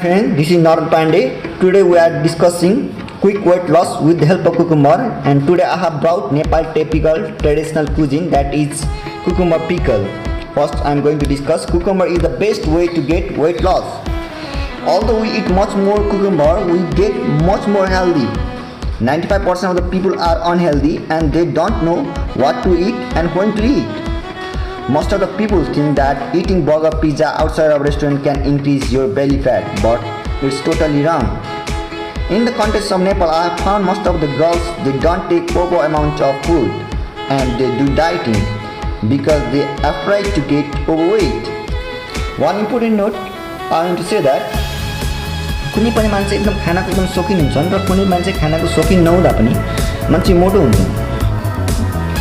Friend, this is Naran Pandey. Today we are discussing quick weight loss with the help of cucumber, and today I have brought Nepal typical traditional cuisine, that is cucumber pickle. First I am going to discuss cucumber is the best way to get weight loss. Although we eat much more cucumber, we get much more healthy. 95% of the people are unhealthy and they don't know what to eat and when to eat. Most of the people think that eating burger, pizza outside of a restaurant can increase your belly fat, but it's totally wrong. In the context of Nepal, I have found most of the girls, they don't take proper amount of food and they do dieting because they are afraid to get overweight. One important note, I want to say that कुनै पनि मान्छे एकदम खानाको एकदम शौकीन हुन्छन् र कुनै मान्छे खानाको शौकीन नहुँदा पनि मान्छे मोटो हुन्छन्,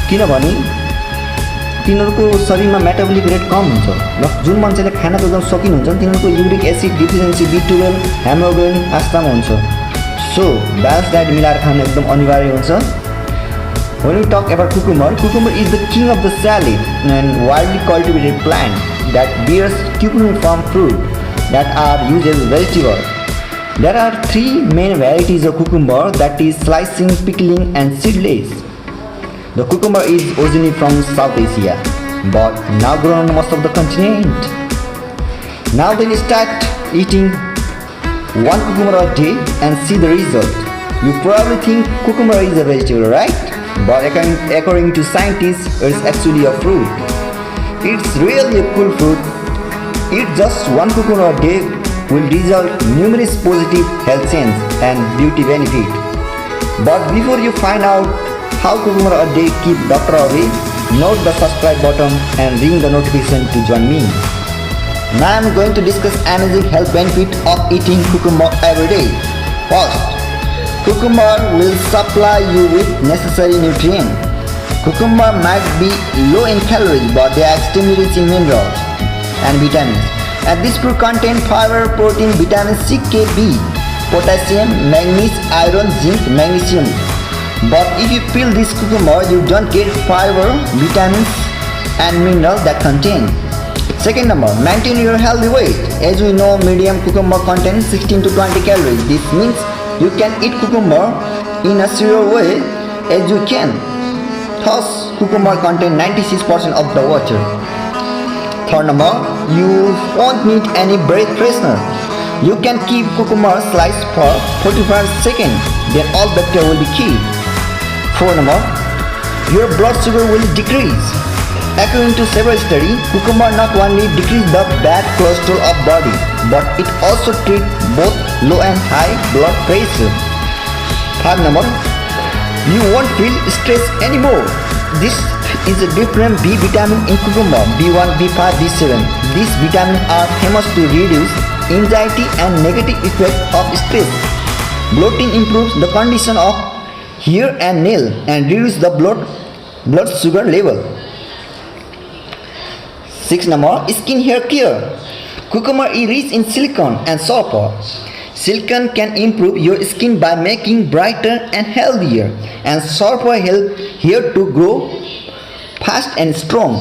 किनभने तिनीहरूको शरीरमा मेटाबोलिक रेट कम हुन्छ र जुन मान्छेले खानाको एकदम शौकीन हुन्छन् तिनीहरूको uric acid deficiency, B12, haemoglobin आस्थामा हुन्छ। सो ब्यालेन्स डाइट मिलाएर खानु एकदम अनिवार्य हुन्छ। When we talk about cucumber, cucumber is the king of the salad and widely cultivated plant that bears cucumber fruit that are used as vegetable. There are three main varieties of cucumber, that is slicing, pickling and seedless. The cucumber is originally from South Asia, but now grown on most of the continent. Now then start eating one cucumber a day and see the result. You probably think cucumber is a vegetable, right? But according to scientists, it's actually a fruit. It's really a cool fruit. Eat just one cucumber a day will result numerous positive health changes and beauty benefit. But before you find out how cucumber a day keep doctor away, note the subscribe button and ring the notification to join me. Now I am going to discuss amazing health benefit of eating cucumber every day. First, cucumber will supply you with necessary nutrients. Cucumber might be low in calories, but they are extremely rich in minerals and vitamins. And this fruit contains fiber, protein, vitamin C, K, B, potassium, manganese, iron, zinc, magnesium. But if you peel this cucumber, you don't get fiber, vitamins and minerals that contain. Second number, maintain your healthy weight. As we know, medium cucumber contains 16 to 20 calories. This means you can eat cucumber in a serious way as you can. Thus, cucumber contains 96% of the water. Third number, you won't need any breath freshener. You can keep cucumber sliced for 45 seconds, then all bacteria will be killed. Fourth number, your blood sugar will decrease. According to several studies, cucumber not only decrease the bad cholesterol of body, but it also treats both low and high blood pressure. Third number, you won't feel stressed anymore. This is a different B vitamin in cucumber, B1, B5, B7. These vitamins are famous to reduce anxiety and negative effect of stress. Bloating improves the condition of hair and nail and reduce the blood sugar level. Sixth number, skin hair care. Cucumber is rich in silicon and sulfur. Silicon can improve your skin by making brighter and healthier, and sulfur help hair to grow fast and strong.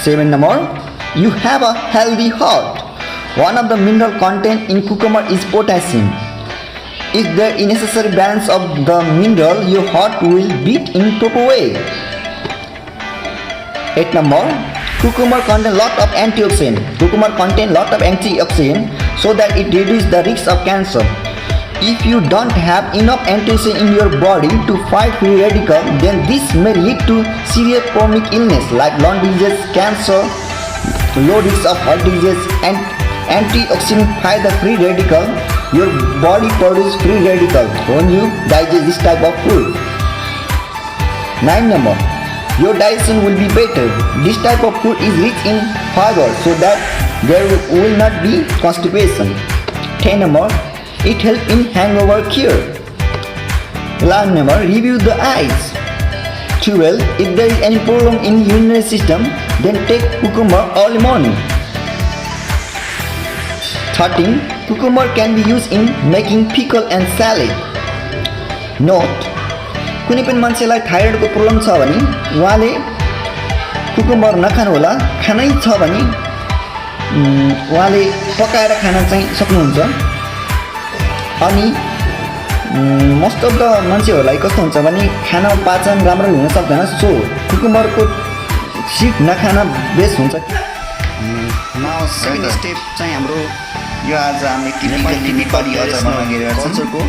Seventh number, you have a healthy heart. One of the mineral content in cucumber is potassium. If there is necessary balance of the mineral, your heart will beat in proper way. Eighth number, cucumber contains lot of antioxidant. Cucumber contains lot of antioxidant so that it reduces the risk of cancer. If you don't have enough antioxidant in your body to fight free radical, then this may lead to serious chronic illness like lung disease, cancer, low risk of heart disease. And antioxidant fight the free radical. Your body produces free radicals when you digest this type of food. Ninth number, your digestion will be better. This type of food is rich in fiber so that there will not be constipation. 10 number, it helps in hangover cure. 11 number, review the eyes. 12, if there is any problem in urinary system, then take cucumber early morning. 13, cucumber can be used in making pickle and salad. Note, कुनै पनि मान्छेलाई थाइरोइडको problem छ भने उहाँले cucumber नखानु होला। खानै छ भने उहाँले पकाएर खान चाहिँ सक्नुहुन्छ। अनि मोस्ट अफ द मान्छेहरूलाई कस्तो हुन्छ भने खाना पाचन राम्रो हुन सक्दैन, सो कुकुम्बरको सिड नखान बेस्ट हुन्छ। सेकेन्ड स्टेप चाहिँ हाम्रो यो आज हामीले टिपिकली नेपाली अचार बनाउने कल्चरको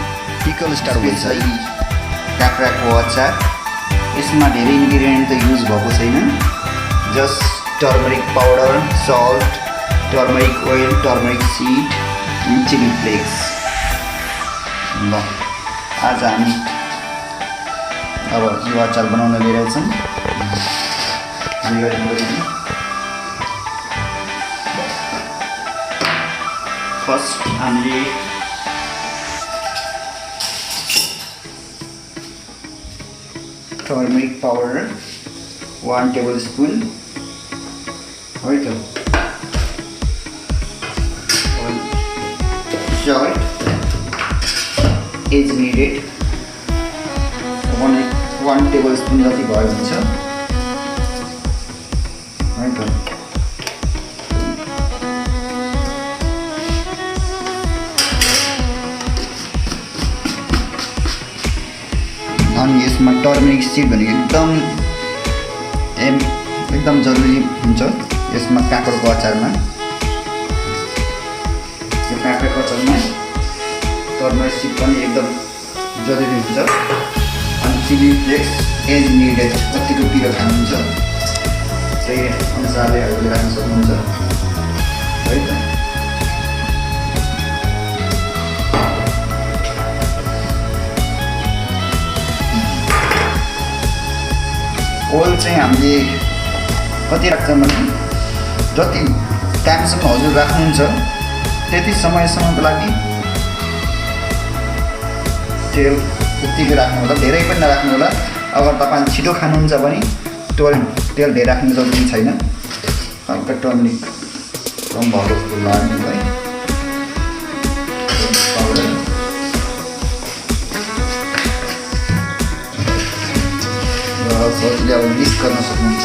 पिकल स्टार्ट हुन्छ। काँक्राको अचार, यसमा धेरै इन्ग्रिडियन्ट त युज भएको छैन, just turmeric powder, salt, turmeric oil, turmeric seed, chilli flakes. ल आज हामी अब यो अचार बनाउन गइरहेछौँ। फर्स्ट हामीले टर्मरिक पाउडर 1 tablespoon है त, salt is needed 1 tablespoon जति भयो हुन्छ है त। अनि यसमा टर्मरिक सिड भनेको एकदम जरुरी हुन्छ यसमा काँक्रोको अचारमा। यो काँक्राको अचारमा टर्मरिक सिड पनि एकदम जरुरी हुन्छ। अनि चिली फ्लेक्स एज निडेड, कतिको पिरो खानुहुन्छ त्यही अनुसारले हामीले राख्न सक्नुहुन्छ है त। ओइल चाहिँ हामीले कति राख्छौँ भने जति टाइमसम्म हजुर राख्नुहुन्छ त्यति समयसम्मको लागि तेल उतिकै राख्नु होला, धेरै पनि नराख्नु होला। अगर तपाईँ छिटो खानुहुन्छ भने तेल धेरै राख्नु जरुरी छैन। हल्का टर्मरिक कम भएको जस्तो लाग्नु है। सजिलै अब मिक्स गर्न सक्नुहुन्छ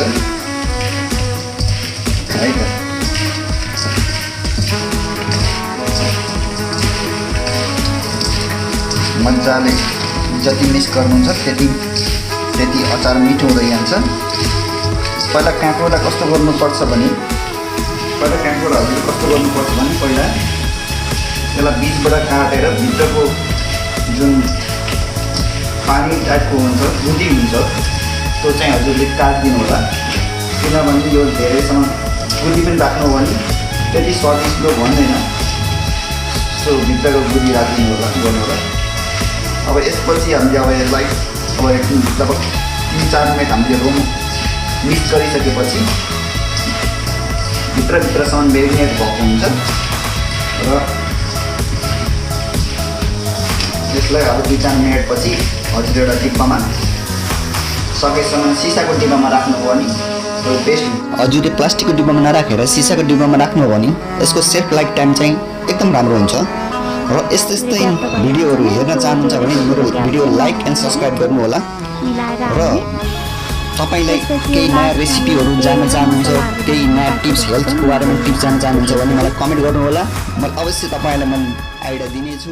है त। मजाले जति मिक्स गर्नुहुन्छ त्यति अचार मिठो हुँदै जान्छ। पहिला काँक्रोलाई कस्तो गर्नुपर्छ भने पहिला यसलाई बिचबाट काटेर भित्रको जुन पानी टाइपको हुन्छ, गुदी हुन्छ, त्यो चाहिँ हजुरले काटिदिनु होला। किनभने यो धेरैसम्म गुदी पनि राख्नु हो भने त्यति स्वादिष्ट भन्दैन, सो भित्रको गुदी राखिदिनु होला, गर्नु होला। अब यसपछि हामीले अब यसलाई जब 3-4 मिनट हामीले मिक्स गरिसकेपछि भित्रसम्म मेरिनेट भएको हुन्छ र यसलाई अब 2-4 मिनटपछि हजुर एउटा डिब्बामा सकेसम्म सिसाको डिब्बामा राख्नु हो भने बेस्ट। हजुरले प्लास्टिकको डिब्बामा नराखेर सिसाको डिब्बामा राख्नु हो भने यसको सेल्फ लाइफ टाइम चाहिँ एकदम राम्रो हुन्छ। र यस्तै भिडियोहरू हेर्न चाहनुहुन्छ भने मेरो भिडियो लाइक एन्ड सब्सक्राइब गर्नु होला। र तपाईलाई केही नयाँ रेसिपीहरू जान्न चाहनुहुन्छ, केही नयाँ टिप्स, हेल्थको बारेमा टिप्स जान्न चाहनुहुन्छ भने मलाई कमेन्ट गर्नु होला। म अवश्य तपाईलाई आइडिया दिनेछु।